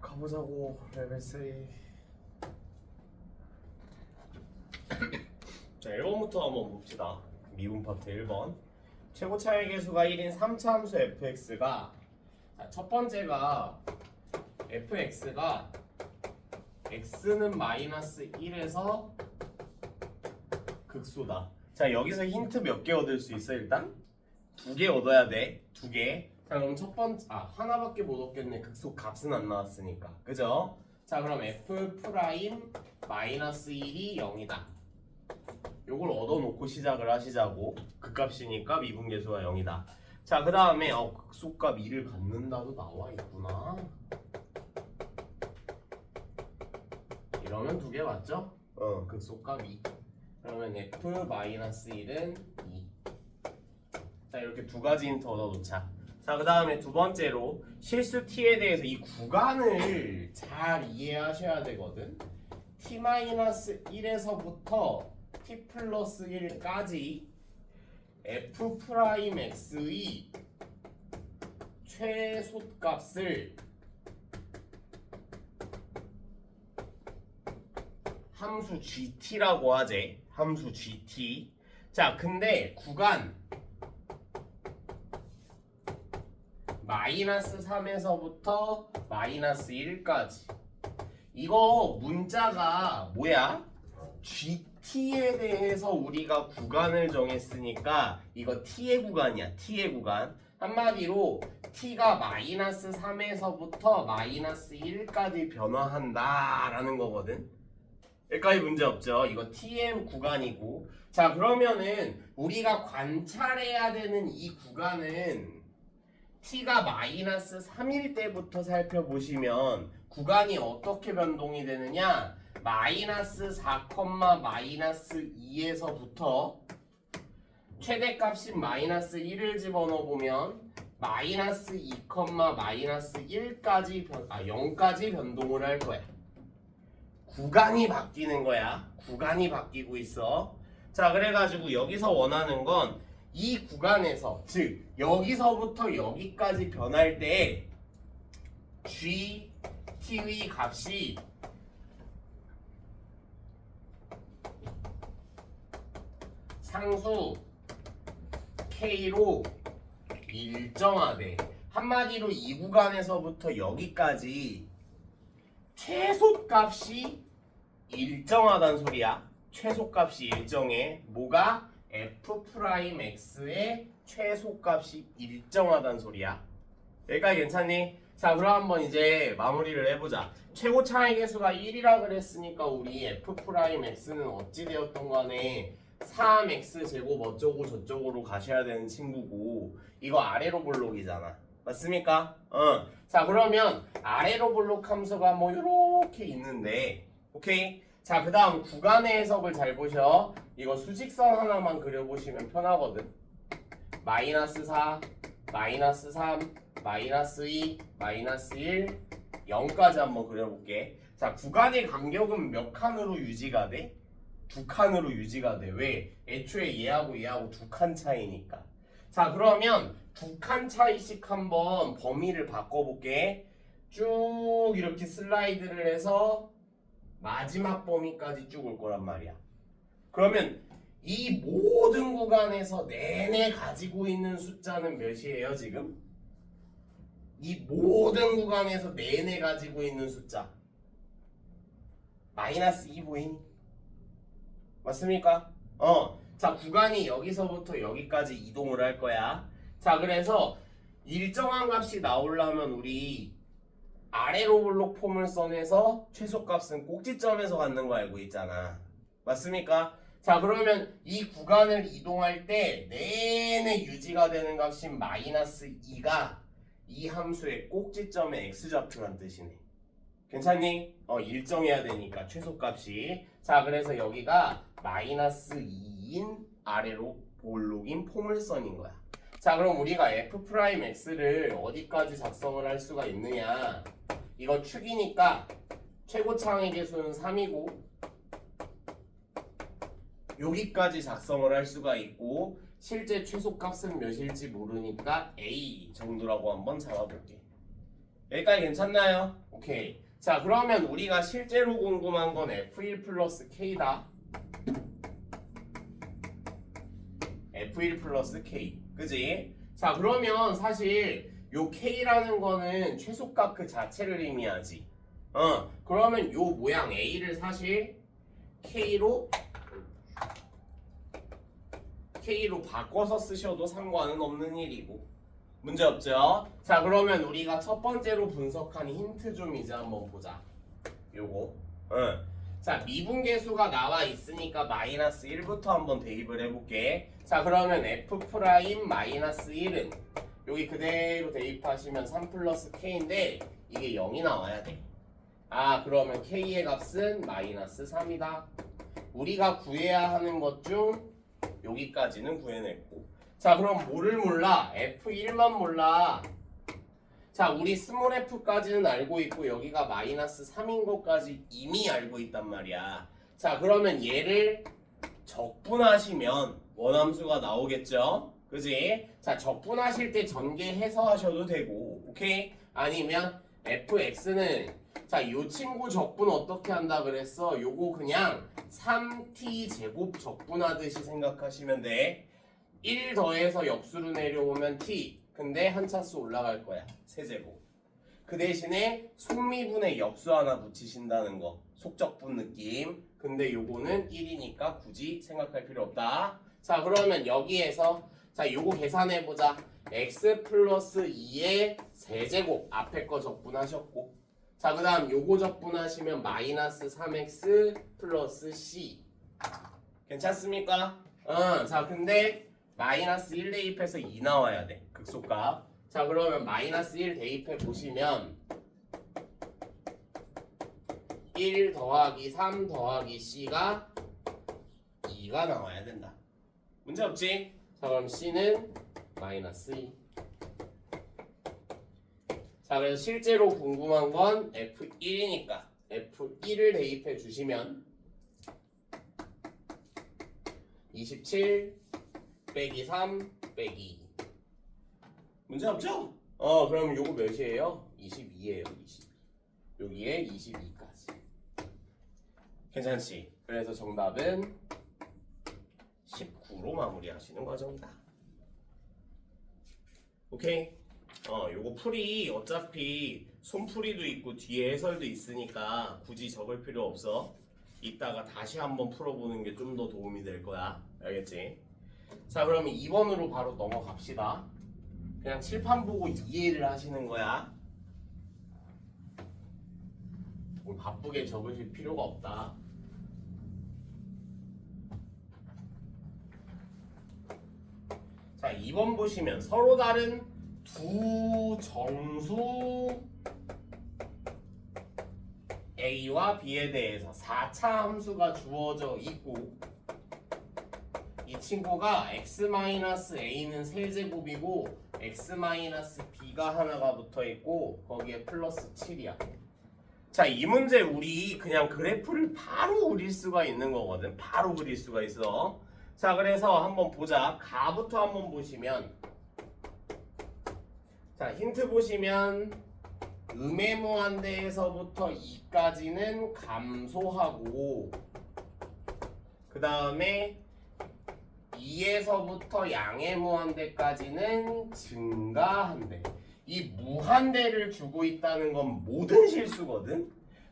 가보자고 레벨 3. 자, 1번부터 한번 봅시다. 미분 파트 1번. 최고 차이 계수가 1인 3차 함수 fx가, 자, 첫 번째가 fx가 x는 마이너스 1에서 극소다. 자, 여기서 힌트 몇 개 얻을 수 있어? 일단 2개 얻어야 돼. 2개. 자, 그럼 첫 번째, 하나밖에 못 얻겠네. 극소 값은 안 나왔으니까. 그죠? 자, 그럼 f 프라임 마이너스 1이 0이다. 요걸 얻어놓고 시작을 하시자고. 극값이니까 미분계수가 0이다. 자, 그 다음에 극소값 2를 갖는다도 나와 있구나. 이러면 2개 맞죠? 극소값 2. 그러면 f 마이너스 1은 2. 자, 이렇게 두 가지 힌트 얻어놓자. 자, 그 다음에 두 번째로 실수 t에 대해서 이 구간을 잘 이해하셔야 되거든. t-1에서부터 t 플러스 1까지 f 프라임 x의 최소값을 함수 gt라고 하재. 함수 gt. 자, 근데 구간 마이너스 3에서부터 마이너스 1까지. 이거 문자가 뭐야? gt에 대해서 우리가 구간을 정했으니까 이거 t의 구간이야. t의 구간. 한마디로 t가 마이너스 3에서부터 마이너스 1까지 변화한다 라는 거거든. 여기까지 문제 없죠. 이거 t의 구간이고. 자, 그러면은 우리가 관찰해야 되는 이 구간은 t가 마이너스 3일 때부터 살펴보시면 구간이 어떻게 변동이 되느냐? 마이너스 4, 마이너스 2에서부터 최대값인 마이너스 1을 집어넣어 보면 마이너스 2, 마이너스 1까지 0까지 변동을 할 거야. 구간이 바뀌는 거야. 구간이 바뀌고 있어. 자, 그래가지고 여기서 원하는 건 이 구간에서, 즉 여기서부터 여기까지 변할 때 g, t의 값이 상수 k로 일정하대. 한마디로 이 구간에서부터 여기까지 최소값이 일정하다는 소리야. 최소값이 일정해. 뭐가? f 프라임 x의 최소값이 일정하다는 소리야. 여기까지 괜찮니? 자, 그럼 한번 이제 마무리를 해보자. 최고 차이 계수가 1이라 그랬으니까 우리 f 프라임 x는 어찌 되었던 간에 3x 제곱 어쩌고 저쩌고로 가셔야 되는 친구고, 이거 아래로 볼록이잖아. 맞습니까? 자, 그러면 아래로 볼록 함수가 뭐 요렇게 있는데, 오케이? 자, 그 다음 구간의 해석을 잘 보셔. 이거 수직선 하나만 그려보시면 편하거든. 마이너스 4, 마이너스 3, 마이너스 2, 마이너스 1, 0까지 한번 그려볼게. 자, 구간의 간격은 몇 칸으로 유지가 돼? 2칸으로 유지가 돼. 왜? 애초에 얘하고 얘하고 2칸 차이니까. 자, 그러면 2칸 차이씩 한번 범위를 바꿔볼게. 쭉 이렇게 슬라이드를 해서 마지막 범위까지 쭉 올 거란 말이야. 그러면 이 모든 구간에서 내내 가지고 있는 숫자는 몇이에요, 지금? 이 모든 구간에서 내내 가지고 있는 숫자 마이너스 2 보이니? 맞습니까? 자, 구간이 여기서부터 여기까지 이동을 할 거야. 자, 그래서 일정한 값이 나오려면 우리 아래로 볼록 포물선에서 최소값은 꼭지점에서 갖는 거 알고 있잖아. 맞습니까? 자, 그러면 이 구간을 이동할 때 내내 유지가 되는 값인 마이너스 2가 이 함수의 꼭지점의 x좌표란 뜻이네. 괜찮니? 일정해야 되니까 최소값이. 자, 그래서 여기가 마이너스 2인 아래로 볼록인 포물선인 거야. 자, 그럼 우리가 f 프라임 x를 어디까지 작성을 할 수가 있느냐? 이거 축이니까 최고 차항의 계수는 3이고 여기까지 작성을 할 수가 있고, 실제 최소값은 몇일지 모르니까 a 정도라고 한번 잡아볼게. 여기까지 괜찮나요? 오케이. 자, 그러면 우리가 실제로 궁금한 건 F1 플러스 K다. F1 플러스 K. 그지? 자, 그러면 사실 요 K라는 거는 최소값 그 자체를 의미하지. 그러면 요 모양 A를 사실 K로 바꿔서 쓰셔도 상관은 없는 일이고. 문제 없죠? 자, 그러면 우리가 첫 번째로 분석한 힌트 좀 이제 한번 보자. 요거. 자, 미분계수가 나와 있으니까 마이너스 1부터 한번 대입을 해볼게. 자, 그러면 F 프라임 마이너스 1은 여기 그대로 대입하시면 3 플러스 K인데 이게 0이 나와야 돼. 아, 그러면 K의 값은 마이너스 3이다. 우리가 구해야 하는 것 중 여기까지는 구해냈고. 자, 그럼 뭐를 몰라? F1만 몰라. 자, 우리 스몰 f까지는 알고 있고 여기가 마이너스 3인 것까지 이미 알고 있단 말이야. 자, 그러면 얘를 적분하시면 원함수가 나오겠죠? 그지? 자, 적분하실 때 전개해서 하셔도 되고, 오케이? 아니면 fx는 자, 요 친구 적분 어떻게 한다 그랬어? 요거 그냥 3t 제곱 적분하듯이 생각하시면 돼. 1 더해서 역수로 내려오면 t. 근데 한 차수 올라갈 거야. 세제곱. 그 대신에 속미분에 역수 하나 붙이신다는 거. 속적분 느낌. 근데 요거는 1이니까 굳이 생각할 필요 없다. 자, 그러면 여기에서 자, 요거 계산해보자. x 플러스 2의 세제곱. 앞에 거 적분하셨고. 자, 그 다음 요거 적분하시면 마이너스 3x 플러스 c. 괜찮습니까? 자, 근데 마이너스 1 대입해서 2 나와야 돼. 극소값. 자, 그러면 마이너스 1 대입해 보시면 1 더하기 3 더하기 c가 2가 나와야 된다. 문제 없지? 자, 그럼 c는 마이너스 2. 자, 그래서 실제로 궁금한 건 F1이니까 F1을 대입해 주시면 27 빼기 3 빼기 2. 문제 없죠? 그럼 요거 몇이에요? 22예요. 20. 여기에 22까지. 괜찮지? 그래서 정답은 19로 마무리하시는 과정이다. 오케이? 요거 풀이 어차피 손풀이도 있고 뒤에 해설도 있으니까 굳이 적을 필요 없어. 이따가 다시 한번 풀어보는 게 좀 더 도움이 될 거야. 알겠지? 자, 그러면 2번으로 바로 넘어갑시다. 그냥 칠판 보고 이해를 하시는 거야. 뭐 바쁘게 적으실 필요가 없다. 자, 2번 보시면 서로 다른 두 정수 A와 B에 대해서 4차 함수가 주어져 있고 이 친구가 x-a는 세제곱이고 x-b가 하나가 붙어있고 거기에 플러스 7이야. 자, 이 문제 우리 그냥 그래프를 바로 그릴 수가 있는 거거든. 바로 그릴 수가 있어. 자, 그래서 한번 보자. 가부터 한번 보시면 자, 힌트 보시면 음의 무한대에서부터 2까지는 감소하고 그 다음에 2에서부터 양의 무한대까지는 증가한대. 이 무한대를 주고 있다는 건 모든 실수거든.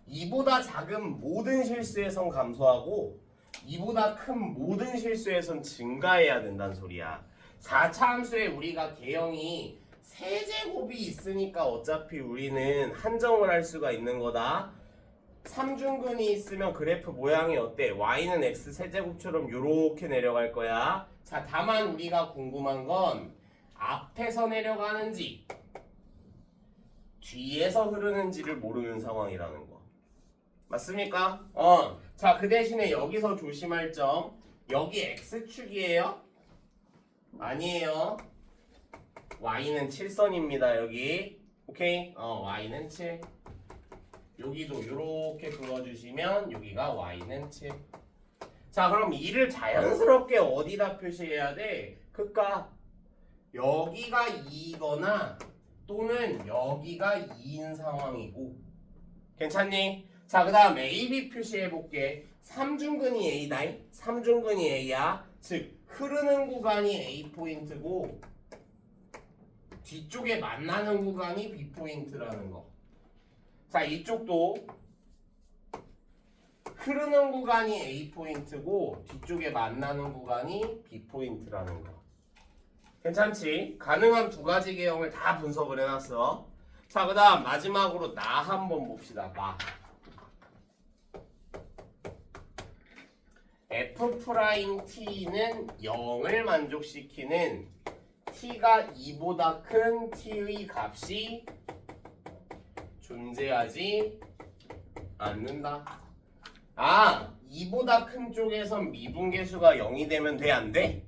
2보다 작은 모든 실수에선 감소하고 2보다 큰 모든 실수에선 증가해야 된다는 소리야. 4차 함수에 우리가 개형이 세제곱이 있으니까 어차피 우리는 한정을 할 수가 있는 거다. 3중근이 있으면 그래프 모양이 어때? y는 x 세제곱처럼 이렇게 내려갈 거야. 자, 다만 우리가 궁금한 건 앞에서 내려가는지 뒤에서 흐르는지를 모르는 상황이라는 거. 맞습니까? 자, 그 대신에 여기서 조심할 점. 여기 x축이에요? 아니에요. y는 7선입니다. 여기. 오케이? y는 7. 여기도 이렇게 그어주시면 여기가 y는 7. 자, 그럼 이를 자연스럽게 어디다 표시해야 돼? 그니까 여기가 2거나 또는 여기가 2인 상황이고 괜찮니? 자, 그 다음 AB 표시해볼게. 삼중근이 A다. 삼중근이 A야. 즉 흐르는 구간이 A 포인트고 뒤쪽에 만나는 구간이 B 포인트라는 거. 자, 이쪽도 흐르는 구간이 A 포인트고 뒤쪽에 만나는 구간이 B 포인트라는 거. 괜찮지? 가능한 두 가지 개형을 다 분석을 해놨어. 자, 그 다음 마지막으로 나 한번 봅시다. 나. F'T는 0을 만족시키는 T가 2보다 큰 T의 값이 존재하지 않는다. 아, 2보다 큰 쪽에선 미분계수가 0이 되면 돼? 안 돼?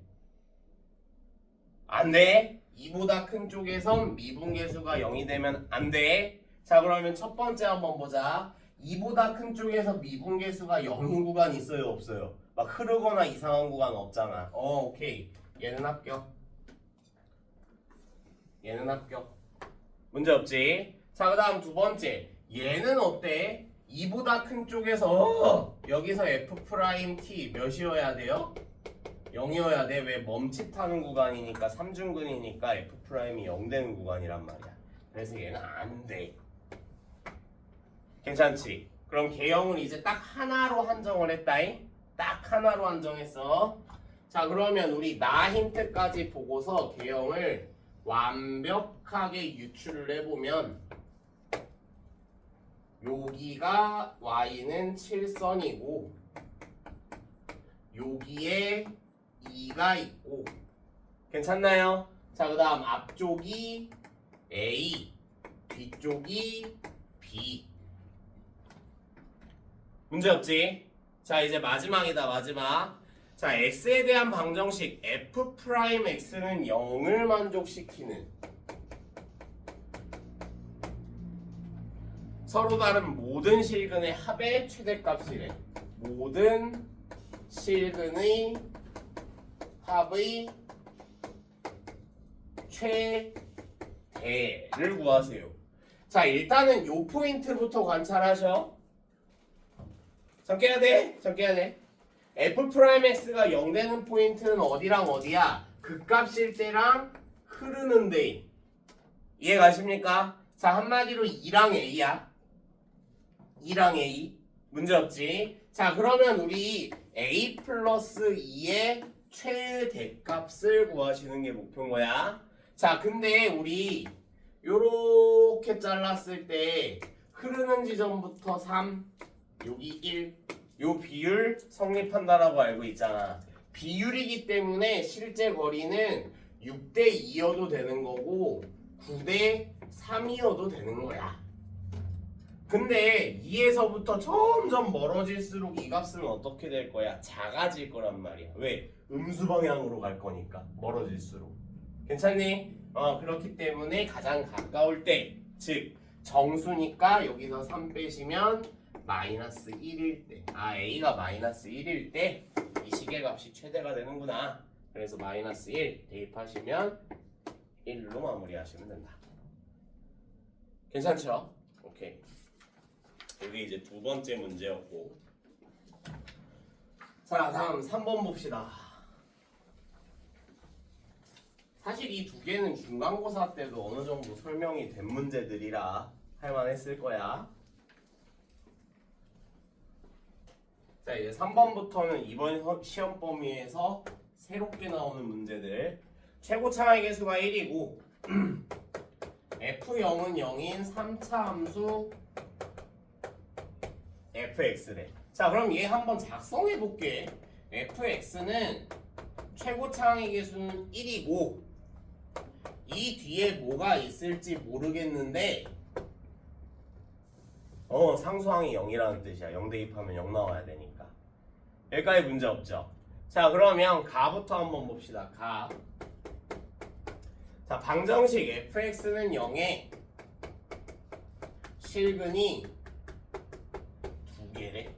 안 돼. 2보다 큰 쪽에선 미분계수가 0이 되면 안 돼. 자, 그러면 첫 번째 한번 보자. 2보다 큰 쪽에서 미분계수가 0인 구간 있어요? 없어요? 막 흐르거나 이상한 구간 없잖아. 오케이. 얘는 합격. 얘는 합격. 문제 없지? 자, 그 다음 두 번째. 얘는 어때? 2보다 큰 쪽에서 여기서 F'T 몇이어야 돼요? 0이어야 돼. 왜? 멈칫하는 구간이니까 삼중근이니까 F'이 0 되는 구간이란 말이야. 그래서 얘는 안 돼. 괜찮지? 그럼 개형은 이제 딱 하나로 한정을 했다잉? 딱 하나로 한정했어. 자, 그러면 우리 나 힌트까지 보고서 개형을 완벽하게 유출을 해보면 여기가 y는 7선이고 여기에 2가 있고 괜찮나요? 자, 그 다음 앞쪽이 A, 뒤쪽이 B. 문제 없지? 자, 이제 마지막이다. 마지막. 자, x에 대한 방정식 F'X는 0을 만족시키는 서로 다른 모든 실근의 합의 최대값이래. 모든 실근의 합의 최대를 구하세요. 자, 일단은 요 포인트부터 관찰하셔. 정해야 돼. 정해야 돼. F'X가 0 되는 포인트는 어디랑 어디야? 극값일 때랑 흐르는 데. 이해 가십니까? 자, 한마디로 2랑 A야. 2랑 A. 문제 없지? 자, 그러면 우리 A 플러스 2의 최대값을 구하시는 게 목표인 거야. 자, 근데 우리 요렇게 잘랐을 때 흐르는 지점부터 3, 여기 1, 요 비율 성립한다라고 알고 있잖아. 비율이기 때문에 실제 거리는 6대 2여도 되는 거고 9대 3이어도 되는 거야. 근데 2에서부터 점점 멀어질수록 이 값은 어떻게 될 거야? 작아질 거란 말이야. 왜? 음수 방향으로 갈 거니까 멀어질수록. 괜찮니? 그렇기 때문에 가장 가까울 때, 즉 정수니까 여기서 3 빼시면 마이너스 1일 때, A가 마이너스 1일 때 이 시계값이 최대가 되는구나. 그래서 마이너스 1 대입하시면 1로 마무리하시면 된다. 괜찮죠? 오케이. 여기 이제 두 번째 문제였고, 자, 다음 3번 봅시다. 사실 이 두 개는 중간고사 때도 어느 정도 설명이 된 문제들이라 할만했을 거야. 자, 이제 3번부터는 이번 시험 범위에서 새롭게 나오는 문제들. 최고 차항의 개수가 1이고 F0은 0인 3차 함수 fx래. 자, 그럼 얘 한번 작성해 볼게. fx는 최고 차항의 개수는 1이고 이 뒤에 뭐가 있을지 모르겠는데 상수항이 0이라는 뜻이야. 0 대입하면 0 나와야 되니까. 여기까지 문제 없죠? 자, 그러면 가부터 한번 봅시다. 가. 자, 방정식 fx는 0에 실근이 2개래.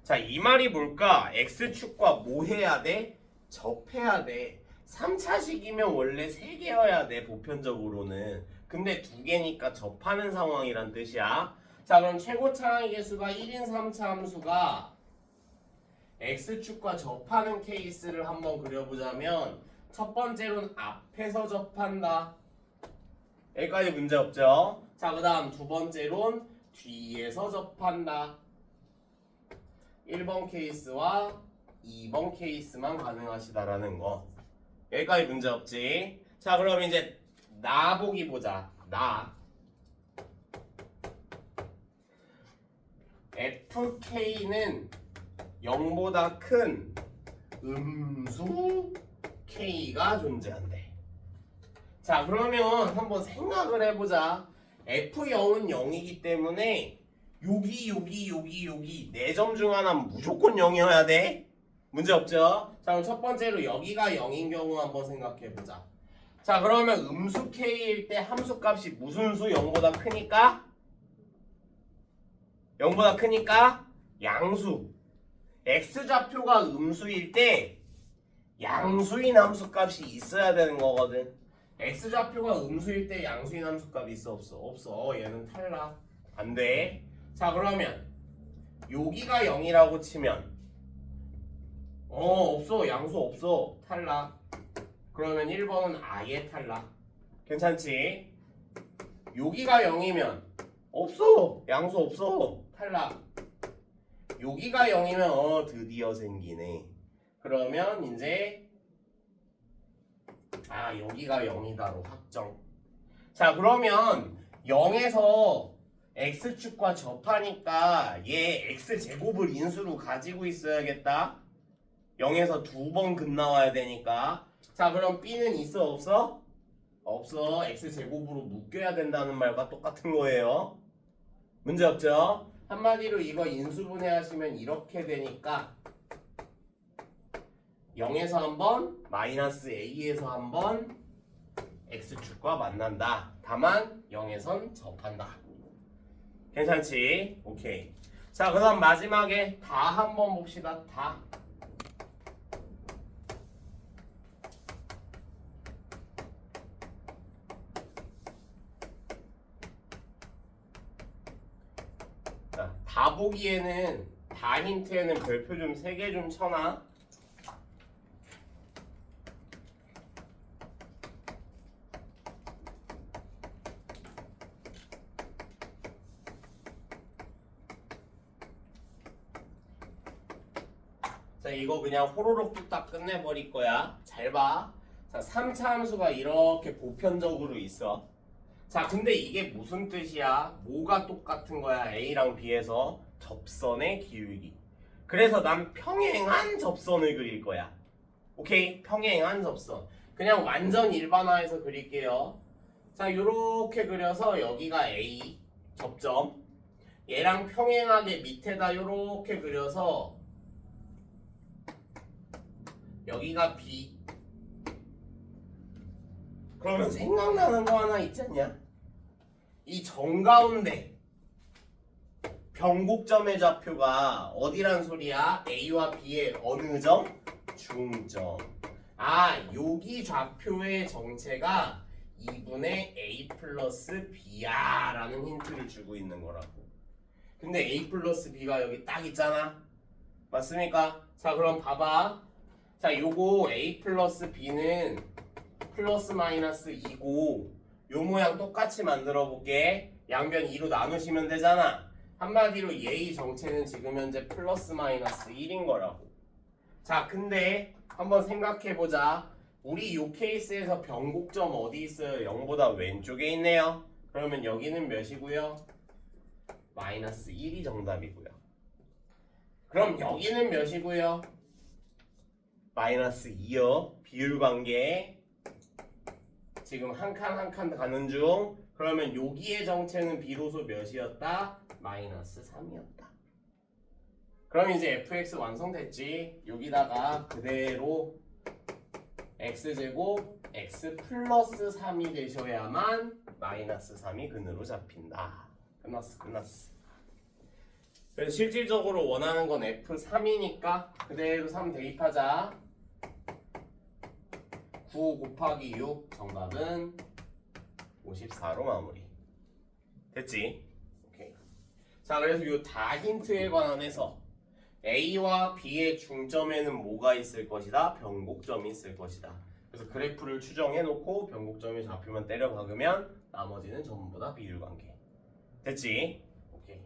자, 이 말이 뭘까? x축과 뭐 해야 돼? 접해야 돼. 3차식이면 원래 3개여야 돼 보편적으로는. 근데 2개니까 접하는 상황이란 뜻이야. 자 그럼 최고 차항의 개수가 1인 3차 함수가 x축과 접하는 케이스를 한번 그려보자면 첫 번째로는 앞에서 접한다. 여기까지 문제 없죠? 자 그 다음 두 번째로는 뒤에서 접한다. 1번 케이스와 2번 케이스만 가능하시다라는 거. 여기까지 문제 없지? 자 그럼 이제 나 보기 보자. 나 FK는 0보다 큰 음수 K가 존재한대. 자 그러면 한번 생각을 해보자. F0은 0이기 때문에 여기 4점 중 하나는 무조건 0이어야 돼. 문제 없죠? 자 그럼 첫 번째로 여기가 0인 경우 한번 생각해보자. 자 그러면 음수 K일 때 함수값이 무슨 수 0보다 크니까? 0보다 크니까 양수. X좌표가 음수일 때 양수인 함수값이 있어야 되는 거거든. X좌표가 음수일 때 양수인 함수값이 있어 없어? 없어. 얘는 탈락. 안 돼. 자 그러면 여기가 0이라고 치면 없어. 양수 없어. 탈락. 그러면 1번은 아예 탈락. 괜찮지? 여기가 0이면 없어. 양수 없어. 탈락. 여기가 0이면 드디어 생기네. 그러면 이제 여기가 0이다로 확정. 자 그러면 0에서 x축과 접하니까 얘 x제곱을 인수로 가지고 있어야겠다. 0에서 2번 근 나와야 되니까. 자 그럼 b는 있어 없어? 없어. x제곱으로 묶여야 된다는 말과 똑같은 거예요. 문제 없죠? 한마디로 이거 인수분해 하시면 이렇게 되니까 0에서 한번 마이너스 a에서 한번 x축과 만난다. 다만 0에선 접한다. 괜찮지? 오케이. 자 그 다음 마지막에 다 한번 봅시다. 다. 다 보기에는 다 힌트에는 별표 좀 3개 좀 쳐놔. 자 이거 그냥 호로록 뚝딱 끝내버릴 거야. 잘 봐. 자 3차 함수가 이렇게 보편적으로 있어. 자 근데 이게 무슨 뜻이야? 뭐가 똑같은 거야? A랑 B에서 접선의 기울기. 그래서 난 평행한 접선을 그릴 거야. 오케이? 평행한 접선. 그냥 완전 일반화해서 그릴게요. 자 요렇게 그려서 여기가 A 접점, 얘랑 평행하게 밑에다 요렇게 그려서 여기가 B. 그러면 생각나는 거 하나 있지 않냐? 이 정가운데 변곡점의 좌표가 어디란 소리야? A와 B의 어느 점? 중점. 여기 좌표의 정체가 2분의 A 플러스 B야 라는 힌트를 주고 있는 거라고. 근데 A 플러스 B가 여기 딱 있잖아. 맞습니까? 자 그럼 봐봐. 자 요거 A 플러스 B는 플러스 마이너스 2고 요 모양 똑같이 만들어 볼게. 양변 2로 나누시면 되잖아. 한마디로 얘의 정체는 지금 현재 플러스 마이너스 1인 거라고. 자 근데 한번 생각해 보자. 우리 요 케이스에서 변곡점 어디 있어요? 0보다 왼쪽에 있네요. 그러면 여기는 몇이고요? 마이너스 1이 정답이고요. 그럼 여기는 몇이고요? 마이너스 2요. 비율 관계 지금 한 칸 한 칸 가는 중. 그러면 여기의 정체는 비로소 몇이었다? 마이너스 3이었다. 그럼 이제 fx 완성됐지. 여기다가 그대로 x제곱 x 플러스 3이 되셔야만 마이너스 3이 근으로 잡힌다. 끝났어. 그래서 실질적으로 원하는 건 f3이니까 그대로 3 대입하자. 9 곱하기 6 정답은 54로 마무리. 됐지? 오케이. 자, 그래서 이 다 힌트에 관한해서 A와 B의 중점에는 뭐가 있을 것이다? 변곡점이 있을 것이다. 그래서 그래프를 추정해 놓고 변곡점이 잡히면 때려 박으면 나머지는 전부 다 비율 관계. 됐지? 오케이.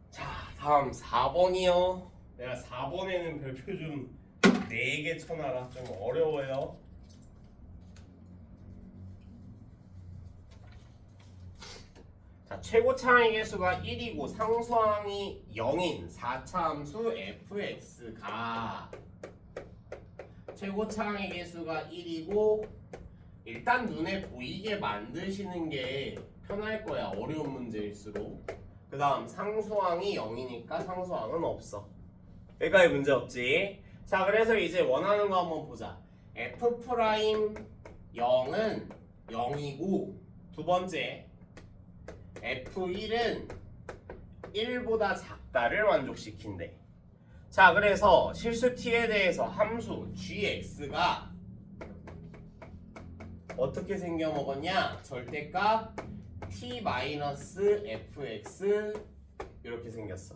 자, 다음 4번이요. 내가 4번에는 별표 좀 4개 쳐놔라. 좀 어려워요. 자, 최고 차항의 개수가 1이고 상수항이 0인 4차 함수 fx가 최고 차항의 개수가 1이고 일단 눈에 보이게 만드시는 게 편할 거야. 어려운 문제일수록. 그 다음 상수항이 0이니까 상수항은 없어. 여기까지 문제 없지. 자, 그래서 이제 원하는 거 한번 보자. f'0은 0이고 두 번째 f1은 1보다 작다를 만족시킨대. 자, 그래서 실수 t에 대해서 함수 gx가 어떻게 생겨먹었냐? 절대값 t-fx 이렇게 생겼어.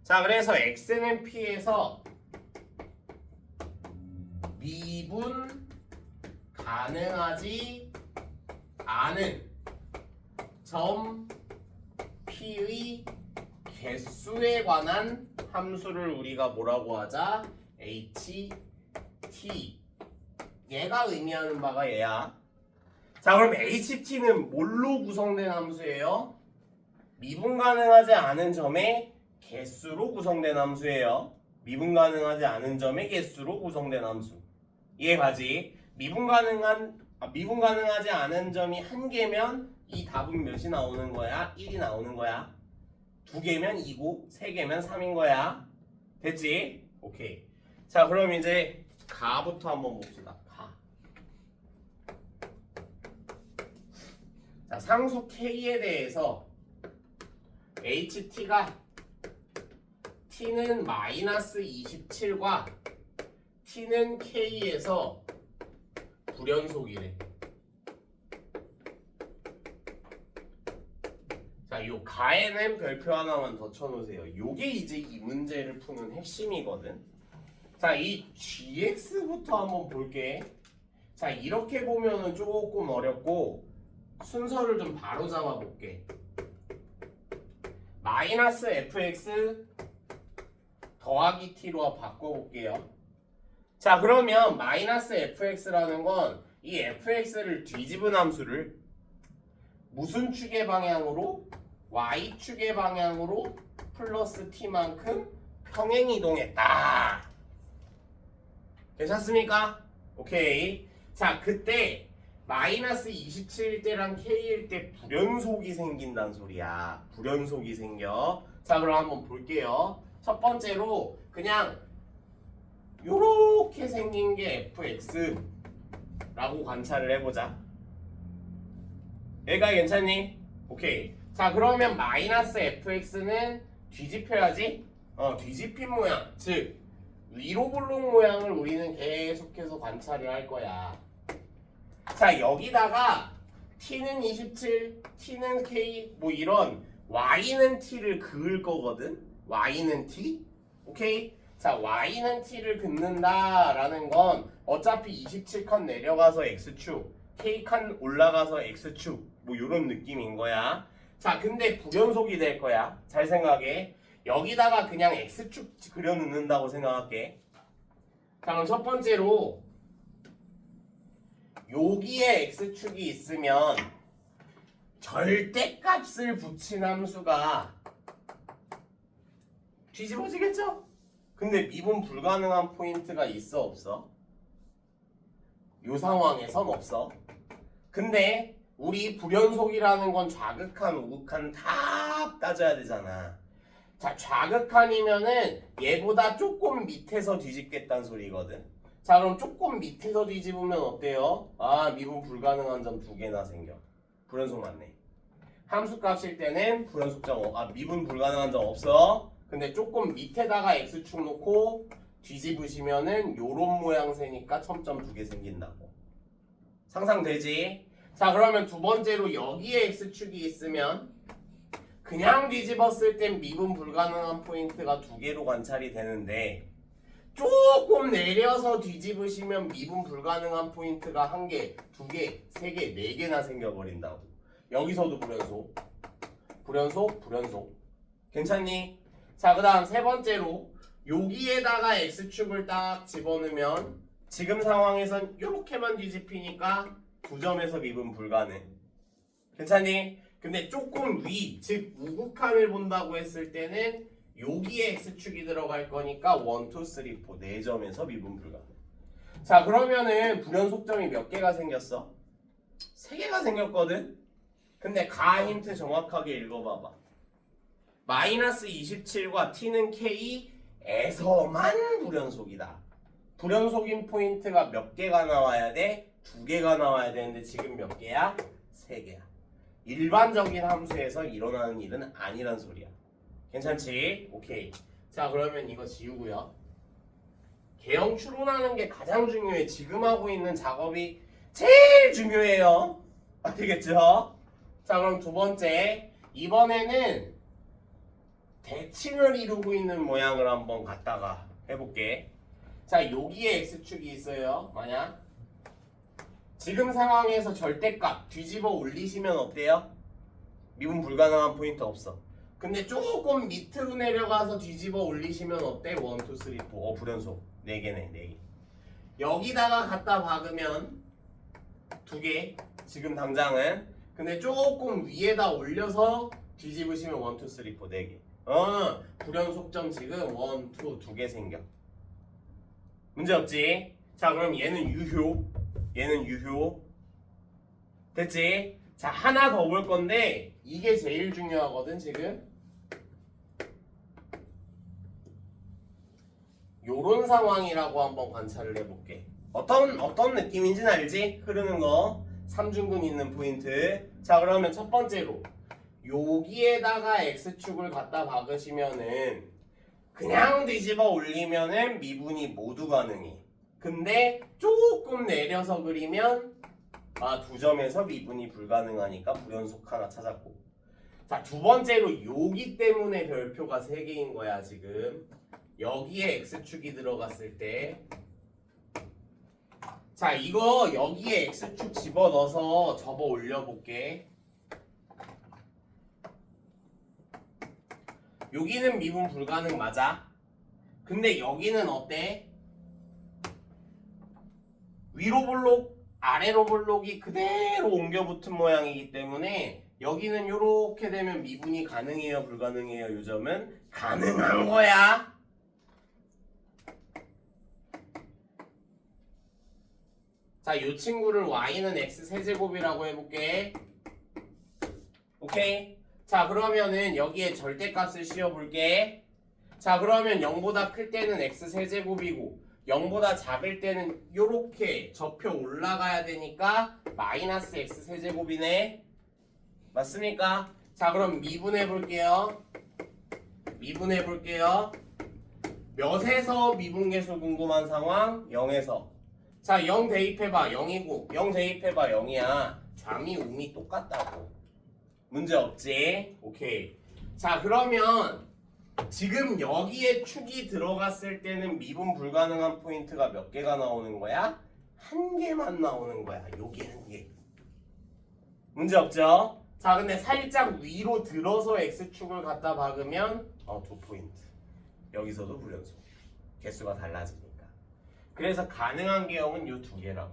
자, 그래서 x는 p에서 미분 가능하지 않은 점 p의 개수에 관한 함수를 우리가 뭐라고 하자? ht. 얘가 의미하는 바가 얘야. 자, 그럼 ht는 뭘로 구성된 함수예요? 미분 가능하지 않은 점의 개수로 구성된 함수예요. 미분 가능하지 않은 점의 개수로 구성된 함수. 이해가지? 미분 가능하지 않은 점이 1개면 이 답은 몇이 나오는 거야? 1이 나오는 거야. 2개면 2고 3개면 3인 거야. 됐지? 오케이. 자, 그럼 이제 가부터 한번 봅시다. 가. 자, 상수 K에 대해서 HT가 T는 마이너스 27과 T는 K에서 불연속이래. 자, 요 가에는 별표 하나만 더 쳐놓으세요. 요게 이제 이 문제를 푸는 핵심이거든. 자, 이 gx부터 한번 볼게. 자, 이렇게 보면은 조금 어렵고 순서를 좀 바로 잡아 볼게. 마이너스 fx 더하기 t로 바꿔볼게요. 자, 그러면 마이너스 fx라는 건 이 fx를 뒤집은 함수를 무슨 축의 방향으로? y축의 방향으로 플러스 t만큼 평행 이동했다. 괜찮습니까? 오케이. 자, 그때 마이너스 27일 때랑 k일 때 불연속이 생긴다는 소리야. 불연속이 생겨. 자, 그럼 한번 볼게요. 첫 번째로 그냥 요렇게 생긴 게 fx라고 관찰을 해보자. 얘가 괜찮니? 오케이. 자, 그러면 마이너스 fx는 뒤집혀야지. 뒤집힌 모양, 즉 위로 볼록 모양을 우리는 계속해서 관찰을 할 거야. 자, 여기다가 t는 27, t는 k 뭐 이런 y는 t를 그을 거거든. y는 t. 오케이. 자, y는 t를 긋는다라는 건 어차피 27칸 내려가서 x축, k칸 올라가서 x축 뭐 이런 느낌인 거야. 자, 근데 불연속이 될 거야. 잘 생각해. 여기다가 그냥 x축 그려 넣는다고 생각할게. 자, 그럼 첫 번째로 여기에 x축이 있으면 절대값을 붙인 함수가 뒤집어지겠죠? 근데 미분 불가능한 포인트가 있어 없어? 요 상황에선 없어. 근데 우리 불연속이라는 건 좌극한 우극한 다 따져야 되잖아. 자, 좌극한이면은 얘보다 조금 밑에서 뒤집겠다는 소리거든. 자 그럼 조금 밑에서 뒤집으면 어때요? 아 미분 불가능한 점 두 개나 생겨. 불연속 맞네. 함수값일 때는 불연속점 미분 불가능한 점 없어. 근데 조금 밑에다가 x축 놓고 뒤집으시면은 요런 모양새니까 첨점 두 개 생긴다고. 상상되지? 자 그러면 두 번째로 여기에 x축이 있으면 그냥 뒤집었을 땐 미분 불가능한 포인트가 두 개로 관찰이 되는데 조금 내려서 뒤집으시면 미분 불가능한 포인트가 한 개, 두 개, 세 개, 네 개나 생겨버린다고. 여기서도 불연속, 불연속, 불연속. 괜찮니? 자, 그 다음 세 번째로 여기에다가 x축을 딱 집어넣으면 지금 상황에선 이렇게만 뒤집히니까 두 점에서 미분 불가능. 괜찮니? 근데 조금 위, 즉 우극한을 본다고 했을 때는 여기에 x축이 들어갈 거니까 1, 2, 3, 4 4점에서 미분 불가능. 자 그러면은 불연속점이 몇 개가 생겼어? 3개가 생겼거든? 근데 가 힌트 정확하게 읽어봐봐. 마이너스 27과 t는 k에서만 불연속이다. 불연속인 포인트가 몇 개가 나와야 돼? 2개가 나와야 되는데 지금 몇 개야? 3개야. 일반적인 함수에서 일어나는 일은 아니란 소리야. 괜찮지? 오케이. 자 그러면 이거 지우고요. 개형 추론하는 게 가장 중요해. 지금 하고 있는 작업이 제일 중요해요. 아시겠죠? 자 그럼 두 번째, 이번에는 대칭을 이루고 있는 모양을 한번 갖다가 해볼게. 자 여기에 x축이 있어요. 만약 지금 상황에서 절대값 뒤집어 올리시면 어때요? 미분 불가능한 포인트 없어. 근데 조금 밑으로 내려가서 뒤집어 올리시면 어때? 1, 2, 3, 4 불연속 4개네 4개. 여기다가 갖다 박으면 2개 지금 당장은. 근데 조금 위에다 올려서 뒤집으시면 1, 2, 3, 4 4개. 불연속점 지금 1, 2, 2개 생겨. 문제없지? 자 그럼 얘는 유효, 얘는 유효. 됐지? 자 하나 더 볼 건데 이게 제일 중요하거든 지금. 요런 상황이라고 한번 관찰을 해볼게. 어떤 느낌인지는 알지? 흐르는 거. 삼중근 있는 포인트. 자 그러면 첫 번째로 여기에다가 x축을 갖다 박으시면은 그냥 뒤집어 올리면은 미분이 모두 가능해. 근데 조금 내려서 그리면 두 점에서 미분이 불가능하니까 불연속 하나 찾았고. 자 두 번째로 여기 때문에 별표가 3개인 거야 지금. 여기에 x축이 들어갔을 때. 자 이거 여기에 x축 집어넣어서 접어 올려볼게. 여기는 미분 불가능 맞아. 근데 여기는 어때? 위로 볼록 아래로 볼록이 그대로 옮겨 붙은 모양이기 때문에 여기는 요렇게 되면 미분이 가능해요 불가능해요? 요점은 가능한 거야. 자, 이 친구를 y는 x 세제곱이라고 해볼게. 오케이? 자, 그러면은 여기에 절대값을 씌워볼게. 자, 그러면 0보다 클 때는 x 세제곱이고 0보다 작을 때는 요렇게 접혀 올라가야 되니까 마이너스 x 세제곱이네. 맞습니까? 자, 그럼 미분해볼게요. 미분해볼게요. 몇에서 미분계수 궁금한 상황? 0에서. 자, 0 대입해봐. 0이고 0 대입해봐. 0이야. 좌미 우미 똑같다고. 문제 없지? 오케이. 자, 그러면 지금 여기에 축이 들어갔을 때는 미분 불가능한 포인트가 몇 개가 나오는 거야? 한 개만 나오는 거야. 여기 한 개. 문제 없죠? 자, 근데 살짝 위로 들어서 x축을 갖다 박으면 2포인트. 여기서도 불연속. 개수가 달라지니까. 그래서 가능한 개형은 요 2개라고.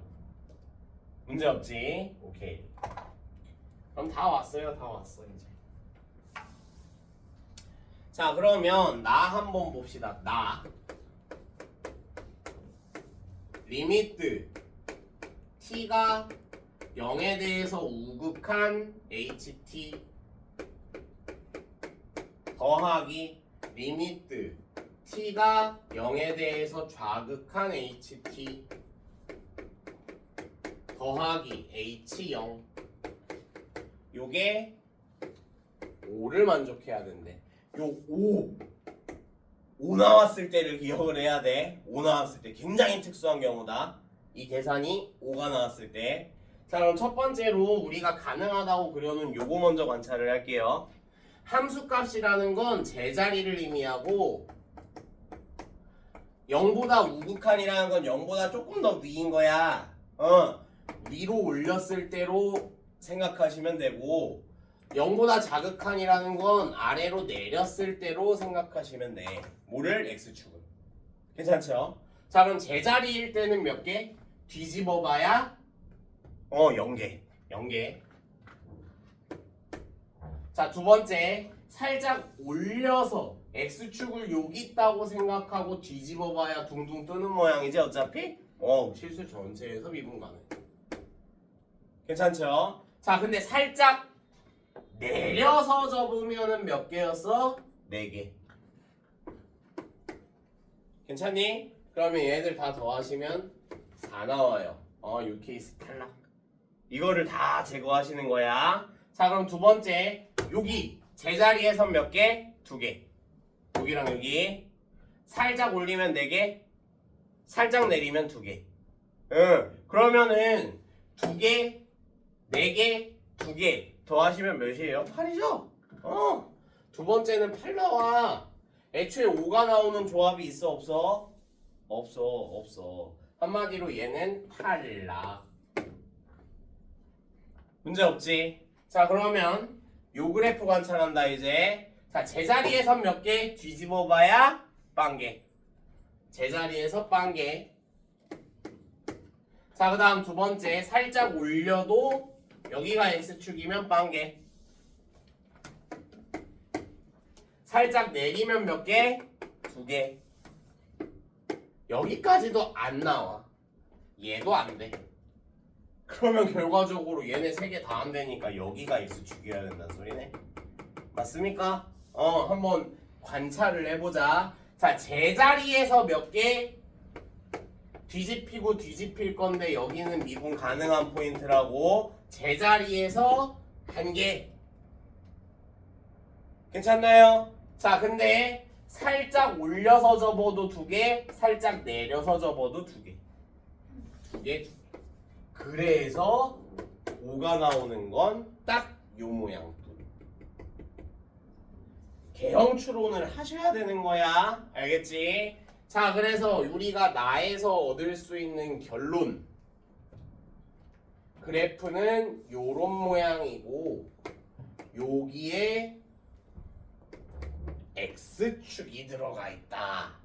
문제 없지? 오케이. 그럼 다 왔어요. 다 왔어 이제. 자 그러면 나 한번 봅시다. 나 리미트 t가 0에 대해서 우극한 ht 더하기 리미트 t가 0에 대해서 좌극한 ht 더하기 h0 요게 5를 만족해야 된대. 요 5 나왔을 때를 기억을 해야 돼. 5 나왔을 때 굉장히 특수한 경우다. 이 계산이 5가 나왔을 때. 자, 그럼 첫 번째로 우리가 가능하다고 그려놓은 요거 먼저 관찰을 할게요. 함수값이라는 건 제자리를 의미하고 0보다 우극한이라는 건 0보다 조금 더 위인 거야. 위로 올렸을 때로 생각하시면 되고 0보다 자극한이라는 건 아래로 내렸을 때로 생각하시면 돼. 뭐를? x축을. 괜찮죠? 자, 그럼 제자리일 때는 몇 개? 뒤집어 봐야 0개. 0개. 자, 두 번째. 살짝 올려서 x축을 여기 있다고 생각하고 뒤집어 봐야 둥둥 뜨는 모양이지 어차피? 실수 전체에서 미분 가능. 괜찮죠? 자, 근데 살짝 내려서 접으면은 몇 개였어? 4개. 괜찮니? 그러면 얘들 다 더하시면 4 나와요. 이 케이스 탈락. 이거를 다 제거하시는 거야. 자, 그럼 두 번째. 여기 제자리에선 몇 개? 2개. 여기랑 여기. 살짝 올리면 4개. 살짝 내리면 2개. 그러면은 2개, 4개, 2개 더하시면 몇이에요? 8이죠? 두 번째는 8 나와. 애초에 5가 나오는 조합이 있어 없어? 없어. 한마디로 얘는 탈락. 문제 없지? 자, 그러면 요 그래프 관찰한다 이제. 자, 제자리에선 몇 개? 뒤집어 봐야 빵개. 제자리에서 빵개. 자, 그 다음 두 번째. 살짝 올려도 여기가 x축이면 빵개. 살짝 내리면 몇 개? 2개. 여기까지도 안 나와. 얘도 안 돼. 그러면 결과적으로 얘네 3개 다 안 되니까 여기가 x축이어야 된다는 소리네. 맞습니까? 한번 관찰을 해보자. 자, 제자리에서 몇 개? 뒤집히고 뒤집힐 건데 여기는 미분 가능한 포인트라고. 제자리에서 1개. 괜찮나요? 자, 근데 살짝 올려서 접어도 2개, 살짝 내려서 접어도 2개. 2개. 그래서 5가 나오는 건 딱 요 모양. 개형 추론을 하셔야 되는 거야. 알겠지? 자, 그래서 우리가 나에서 얻을 수 있는 결론. 그래프는 요런 모양이고 여기에 x축이 들어가 있다.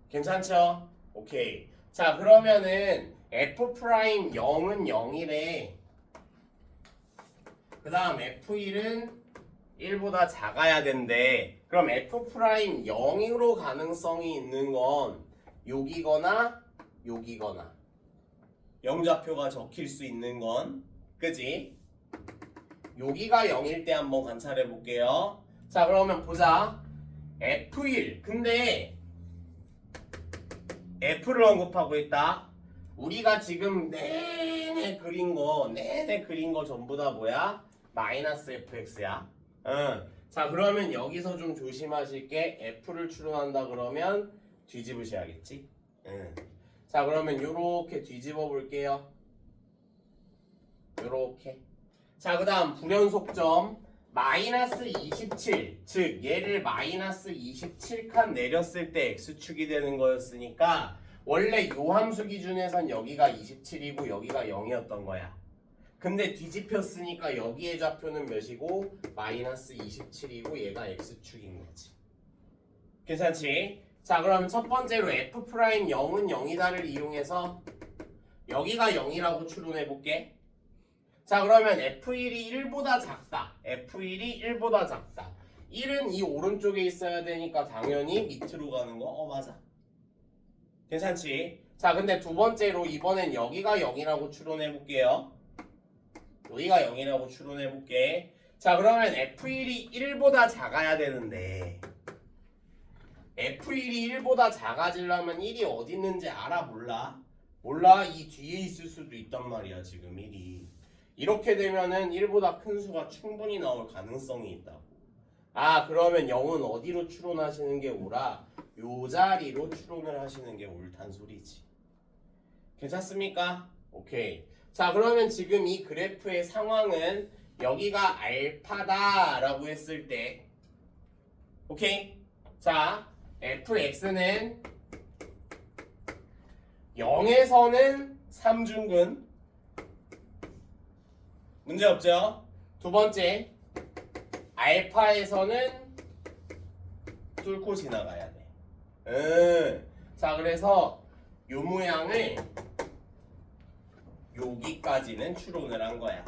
괜찮죠? 오케이. 자, 그러면은 f'0은 0이래. 그 다음 f1은 1보다 작아야 된대. 그럼 f'0으로 가능성이 있는 건 여기거나 여기거나. 영좌표가 적힐 수 있는 건, 그지? 여기가 0일 때 한번 관찰해 볼게요. 자, 그러면 보자. f1. 근데 f를 언급하고 있다. 우리가 지금 내내 그린 거 전부 다 뭐야? 마이너스 fx야. 자, 그러면 여기서 좀 조심하실 게 f를 추론한다 그러면 뒤집으셔야겠지? 자, 그러면 요렇게 뒤집어 볼게요. 요렇게. 자, 그 다음 불연속점 마이너스 27. 즉 얘를 마이너스 27칸 내렸을 때 x축이 되는 거였으니까 원래 요 함수 기준에선 여기가 27이고 여기가 0이었던 거야. 근데 뒤집혔으니까 여기의 좌표는 몇이고 마이너스 27이고 얘가 x축인 거지. 괜찮지? 자, 그럼 첫 번째로 f' 0은 0이다를 이용해서 여기가 0이라고 추론해 볼게. 자, 그러면 f1이 1보다 작다. f1이 1보다 작다. 1은 이 오른쪽에 있어야 되니까 당연히 밑으로 가는 거. 맞아. 괜찮지? 자, 근데 두 번째로 이번엔 여기가 0이라고 추론해 볼게요. 여기가 0이라고 추론해 볼게. 자, 그러면 f1이 1보다 작아야 되는데 F1이 1보다 작아지려면 1이 어디 있는지 알아 몰라? 몰라. 이 뒤에 있을 수도 있단 말이야 지금 1이. 이렇게 되면은 1보다 큰 수가 충분히 나올 가능성이 있다고. 아 그러면 0은 어디로 추론하시는 게 옳아? 요 자리로 추론을 하시는 게 옳단 소리지. 괜찮습니까? 오케이. 자 그러면 지금 이 그래프의 상황은 여기가 알파다 라고 했을 때 오케이. 자 fx는 0에서는 3중근 문제없죠? 두 번째 알파에서는 뚫고 지나가야 돼. 자 그래서 요 모양을 여기까지는 추론을 한 거야.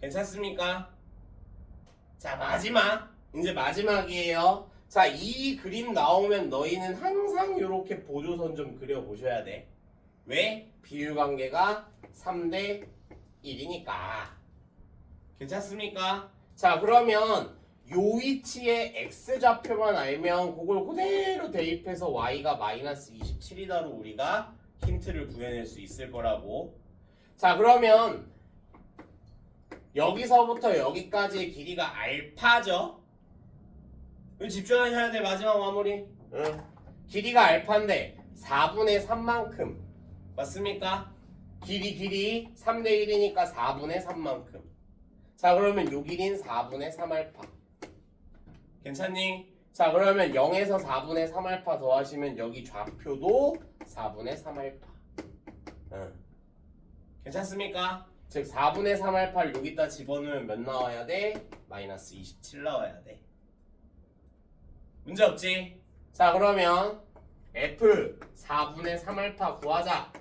괜찮습니까? 자 마지막 이제 마지막이에요. 자 이 그림 나오면 너희는 항상 이렇게 보조선 좀 그려보셔야 돼. 왜? 비율관계가 3대 1이니까. 괜찮습니까? 자 그러면 요 위치에 x좌표만 알면 그걸 그대로 대입해서 y가 마이너스 27이다로 우리가 힌트를 구해낼 수 있을 거라고. 자 그러면 여기서부터 여기까지의 길이가 알파죠. 집중하셔야 돼. 마지막 마무리. 길이가 알파인데 4분의 3만큼 맞습니까? 길이 3대 1이니까 4분의 3만큼. 자 그러면 요 길이는 4분의 3알파. 괜찮니? 자 그러면 0에서 4분의 3알파 더하시면 여기 좌표도 4분의 3알파. 괜찮습니까? 즉 4분의 3알파를 여기다 집어넣으면 몇 나와야 돼? 마이너스 27 나와야 돼. 문제 없지? 자 그러면 F 4분의 3알파 구하자.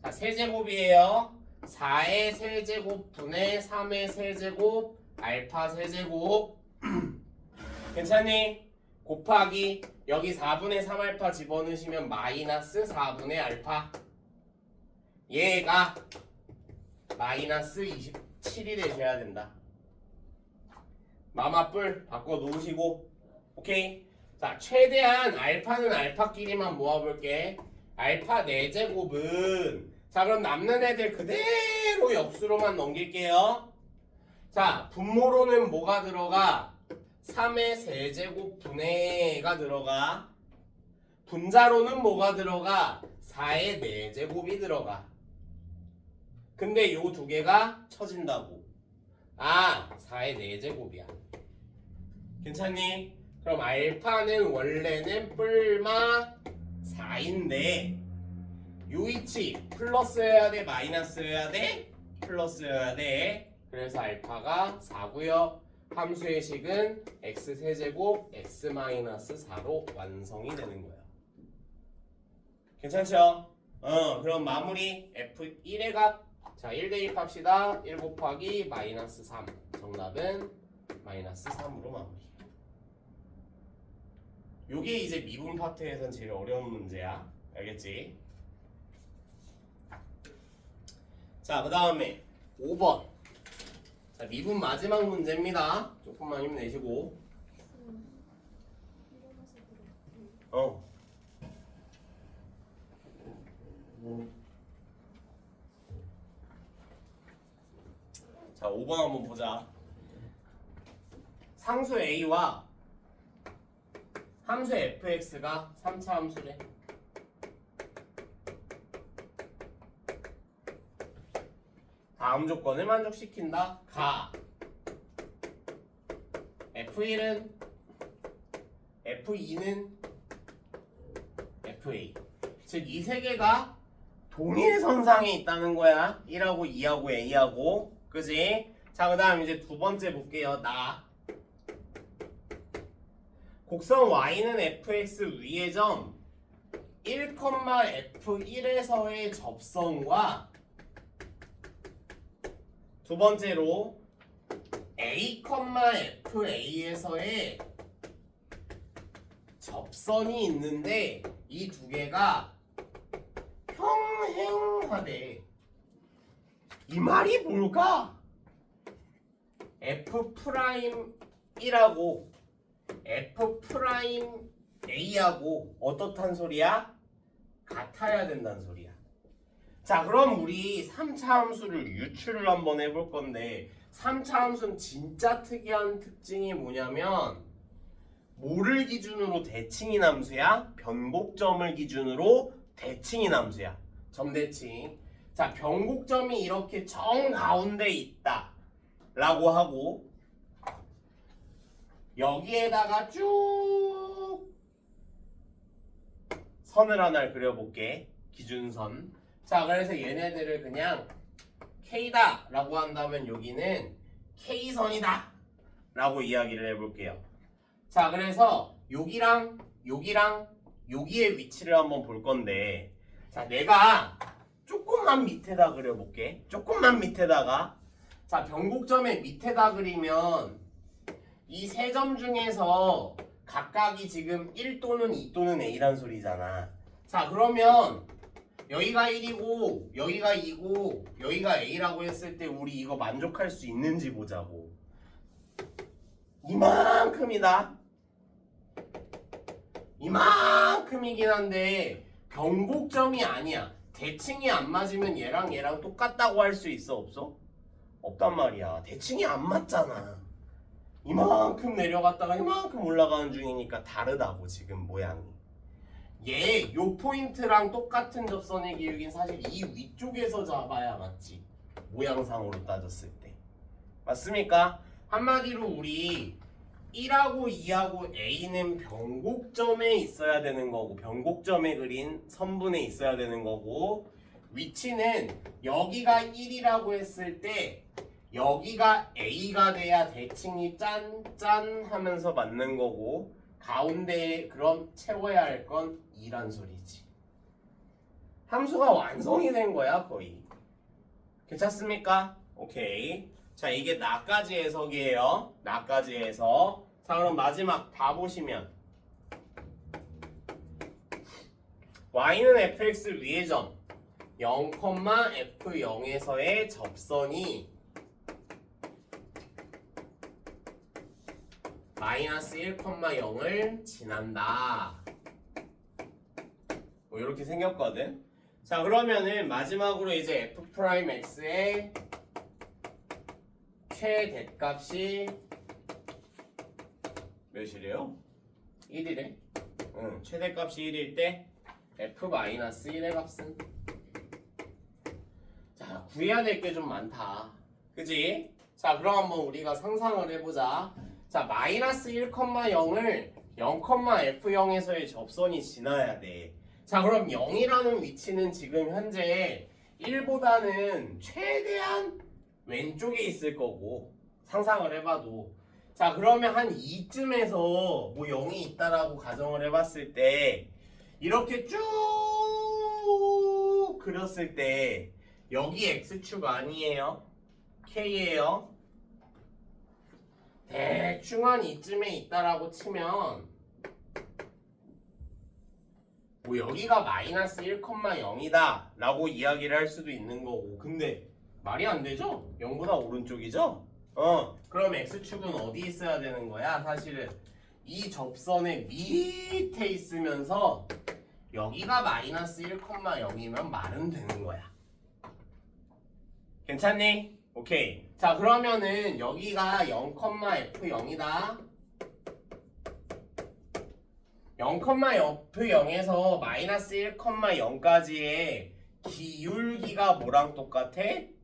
자 세제곱이에요. 4의 세제곱 분의 3의 세제곱 알파 세제곱 괜찮니? 곱하기 여기 4분의 3알파 집어넣으시면 마이너스 4분의 알파. 얘가 마이너스 27이 되셔야 된다. 마마뿔 바꿔놓으시고 오케이. 자 최대한 알파는 알파끼리만 모아볼게. 알파 4제곱은 자 그럼 남는 애들 그대로 역수로만 넘길게요. 자 분모로는 뭐가 들어가? 3의 세제곱 분의가 들어가. 분자로는 뭐가 들어가? 4의 4제곱이 들어가. 근데 요 두 개가 쳐진다고. 아 4의 4제곱이야. 괜찮니? 그럼 알파는 원래는 뿔마 4인데 요 위치 플러스여야 돼? 마이너스여야 돼? 플러스여야 돼. 그래서 알파가 4고요. 함수의 식은 x세제곱 x-4로 완성이 되는 거예요. 괜찮죠? 그럼 마무리 f1의 값. 자 1대1 합시다. 1 곱하기 마이너스 3. 정답은 마이너스 3으로 마무리. 요게 이제 미분 파트에선 제일 어려운 문제야. 알겠지? 자 그 다음에 5번. 자 미분 마지막 문제입니다. 조금만 힘내시고. 자 5번 한번 보자. 상수 A와 함수 fx가 3차 함수래. 다음 조건을 만족시킨다. 가 F1은 F2는 FA. 즉 이 세 개가 동일 선상에 있다는 거야. 1하고 2하고 A하고. 그지? 자, 그 다음 이제 두 번째 볼게요. 곡선 Y는 fx 위의 점 1,f1에서의 접선과 두 번째로 a,fa에서의 접선이 있는데 이 두 개가 평행하대. 이 말이 뭘까? F'이라고 F 프라임 A하고 어떻단 소리야? 같아야 된다는 소리야. 자, 그럼 우리 3차 함수를 유출을 한번 해볼 건데 3차 함수는 진짜 특이한 특징이 뭐냐면 뭐를 기준으로 대칭인 함수야? 변곡점을 기준으로 대칭인 함수야. 점대칭. 자, 변곡점이 이렇게 정가운데 있다 라고 하고 여기에다가 쭉 선을 하나를 그려볼게. 기준선. 자, 그래서 얘네들을 그냥 K다 라고 한다면 여기는 K선이다 라고 이야기를 해볼게요. 자, 그래서 여기랑 여기의 위치를 한번 볼 건데 자, 내가 조금만 밑에다 그려볼게. 조금만 밑에다가 자, 변곡점의 밑에다 그리면 이 세 점 중에서 각각이 지금 1 또는 2 또는 A란 소리잖아. 자, 그러면 여기가 1이고 여기가 2고 여기가 A라고 했을 때 우리 이거 만족할 수 있는지 보자고. 이만큼이다. 이만큼이긴 한데 변곡점이 아니야. 대칭이 안 맞으면 얘랑 똑같다고 할 수 있어? 없어? 없단 말이야. 대칭이 안 맞잖아. 이만큼 내려갔다가 이만큼 올라가는 중이니까 다르다고 지금 모양이. 요 포인트랑 똑같은 접선의 기울기는 사실 이 위쪽에서 잡아야 맞지. 모양상으로 따졌을 때. 맞습니까? 한마디로 우리 1하고 2하고 A는 변곡점에 있어야 되는 거고 변곡점에 그린 선분에 있어야 되는 거고 위치는 여기가 1이라고 했을 때 여기가 A가 돼야 대칭이 짠짠 하면서 맞는 거고 가운데에 그럼 채워야 할 건 2란 소리지. 함수가 완성이 된 거야 거의. 괜찮습니까? 오케이. 자, 이게 나까지 해석이에요. 나까지 해석. 자, 그럼 마지막 다 보시면 y는 fx 위의 점 0, f0에서의 접선이 마이너스 1, 0을 지난다. 뭐 이렇게 생겼거든. 자, 그러면은 마지막으로 이제 f'x의 최대값이 몇이래요? 1이래. 응, 최대값이 1일 때 f-1의 값은 자, 구해야 될 게 좀 많다. 그지? 자, 그럼 한번 우리가 상상을 해보자. 자, 마이너스 1, 0을 0, f0에서의 접선이 지나야 돼. 자, 그럼 0이라는 위치는 지금 현재 1보다는 최대한 왼쪽에 있을 거고 상상을 해봐도 자, 그러면 한 2쯤에서 뭐 0이 있다라고 가정을 해봤을 때 이렇게 쭉 그렸을 때 여기 x축 아니에요? k예요? 대충 한 이쯤에 있다라고 치면 뭐 여기가 마이너스 1, 0이다 라고 이야기를 할 수도 있는 거고 근데 말이 안 되죠? 0보다 오른쪽이죠? 그럼 x축은 어디 있어야 되는 거야? 사실은 이 접선의 밑에 있으면서 여기가 마이너스 1, 0이면 말은 되는 거야. 괜찮니? 오케이. 자, 그러면은 여기가 0, f0이다. 0, f0에서 마이너스 1, 0까지의 기울기가 뭐랑 똑같아?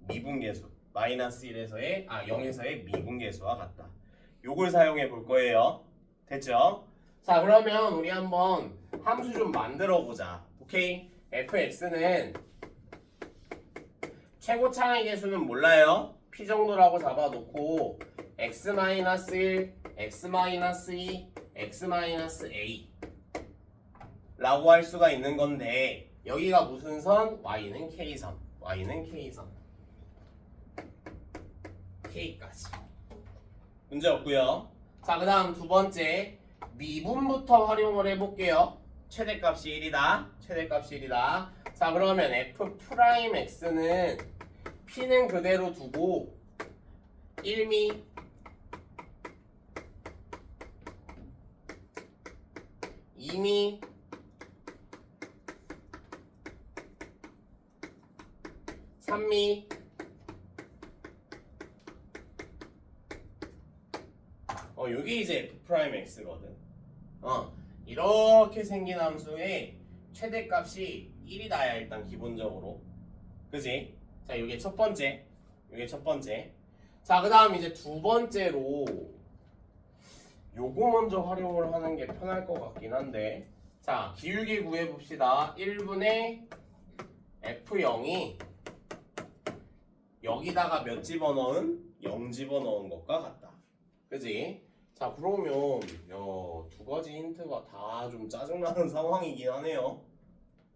미분계수. 마이너스 1에서의 0에서의 미분계수와 같다. 요걸 사용해 볼 거예요. 됐죠? 자, 그러면 우리 한번 함수 좀 만들어 보자. 오케이? fx는 최고 차항의 개수는 몰라요. p 정도라고 잡아놓고 x-1, x-2, x-a 라고 할 수가 있는 건데 여기가 무슨 선? y는 k선. y는 k선. k까지. 문제 없고요. 자, 그 다음 두 번째 미분부터 활용을 해볼게요. 최대값이 1이다. 최대값이 1이다. 자, 그러면 f'x는 p는 그대로 두고 1미 2미 3미 요게 이제 F'X거든. 이렇게 생긴 함수의 최대값이 1이 나야 일단 기본적으로. 그지? 자, 요게 첫 번째. 자, 그 다음 이제 두 번째로 요거 먼저 활용을 하는 게 편할 것 같긴 한데, 자, 기울기 구해봅시다. 1분의 F0이 여기다가 몇 집어넣은? 0 집어넣은 것과 같다. 그지? 자, 그러면 두 가지 힌트가 다 좀 짜증나는 상황이긴 하네요.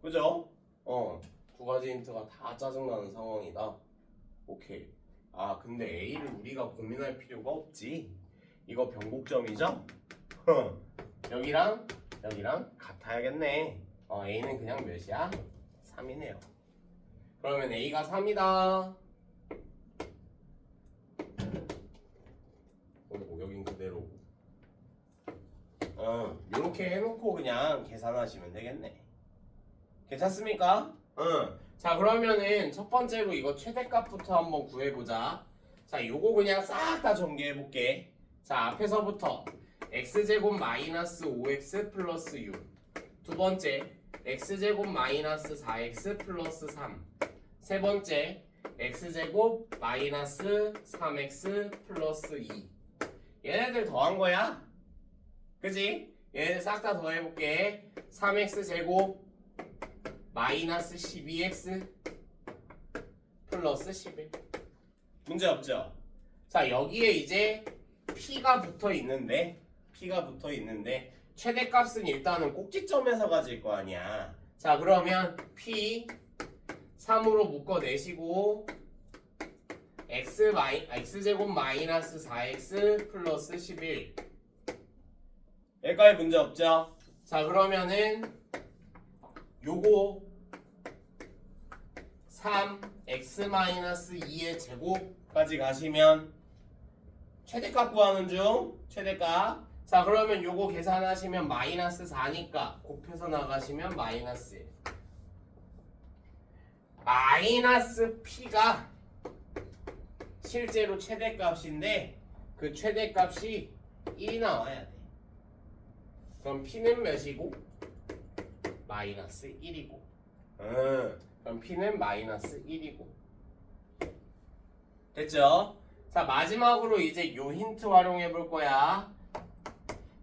그죠? 두 가지 힌트가 다 짜증나는 상황이다. 오케이. 근데 A를 우리가 고민할 필요가 없지. 이거 변곡점이죠? 여기랑 같아야겠네. A는 그냥 몇이야? 3이네요. 그러면 A가 3이다. 여긴 그대로고. 요렇게 해놓고 그냥 계산하시면 되겠네. 괜찮습니까? 자, 그러면은 첫 번째로 이거 최대값부터 한번 구해보자. 자, 요거 그냥 싹 다 전개해볼게. 자, 앞에서부터 x제곱 마이너스 5x 플러스 6. 두 번째, x제곱 마이너스 4x 플러스 3. 세 번째, x제곱 마이너스 3x 플러스 2. 얘네들 더한 거야. 그지? 얘네들 싹 다 더해볼게. 3x 제곱 마이너스 12x 플러스 11. 문제 없죠? 자, 여기에 이제 p가 붙어 있는데 최대값은 일단은 꼭지점에서 가질 거 아니야. 자, 그러면 p 3으로 묶어내시고 x제곱 마이너스 4x 플러스 11. 여기까지 문제 없죠? 자, 그러면은 요거 3x 마이너스 2의 제곱까지 가시면 최대값 구하는 중. 최대값. 자, 그러면 요거 계산하시면 마이너스 4니까 곱해서 나가시면 마이너스 1. 마이너스 p가 실제로 최대값인데 그 최대값이 1이 나와야 돼. 그럼 p는 몇이고? 마이너스 1이고. 그럼 p는 마이너스 1이고. 됐죠? 자, 마지막으로 이제 요 힌트 활용해 볼 거야.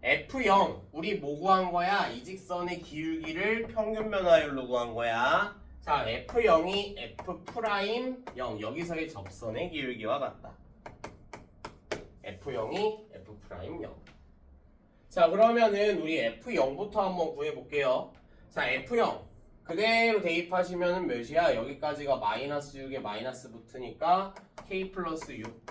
F0 우리 뭐 구한 거야? 이 직선의 기울기를 평균 변화율로 구한 거야. 자, F0이 F'0 여기서의 접선의 기울기와 같다. F0이 F'0. 자, 그러면은 우리 F0부터 한번 구해볼게요. 자, F0 그대로 대입하시면은 몇이야? 여기까지가 마이너스 6에 마이너스 붙으니까 K 플러스 6.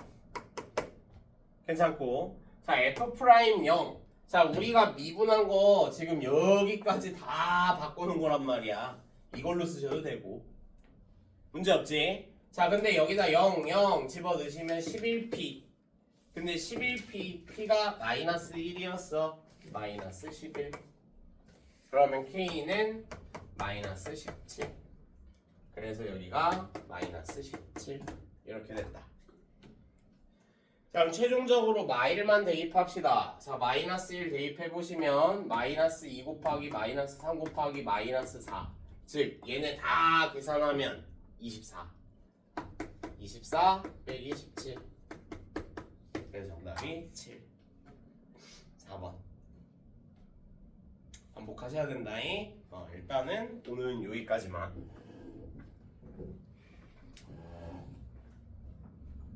괜찮고. 자, F'0. 자, 우리가 미분한 거 지금 여기까지 다 바꾸는 거란 말이야. 이걸로 쓰셔도 되고. 문제 없지? 자, 근데 여기다 0, 0 집어넣으시면 11p. 근데 11p, p가 마이너스 1이었어. 마이너스 11. 그러면 k는 마이너스 17. 그래서 여기가 마이너스 17. 이렇게 됐다. 자, 그럼 최종적으로 마일만 대입합시다. 자, 마이너스 1 대입해보시면 마이너스 2 곱하기 마이너스 3 곱하기 마이너스 4. 즉 얘네 다 계산하면 24. 24 빼기 17. 그래서 정답이 7. 4번. 반복하셔야 된다잉. 일단은 오늘은 여기까지만.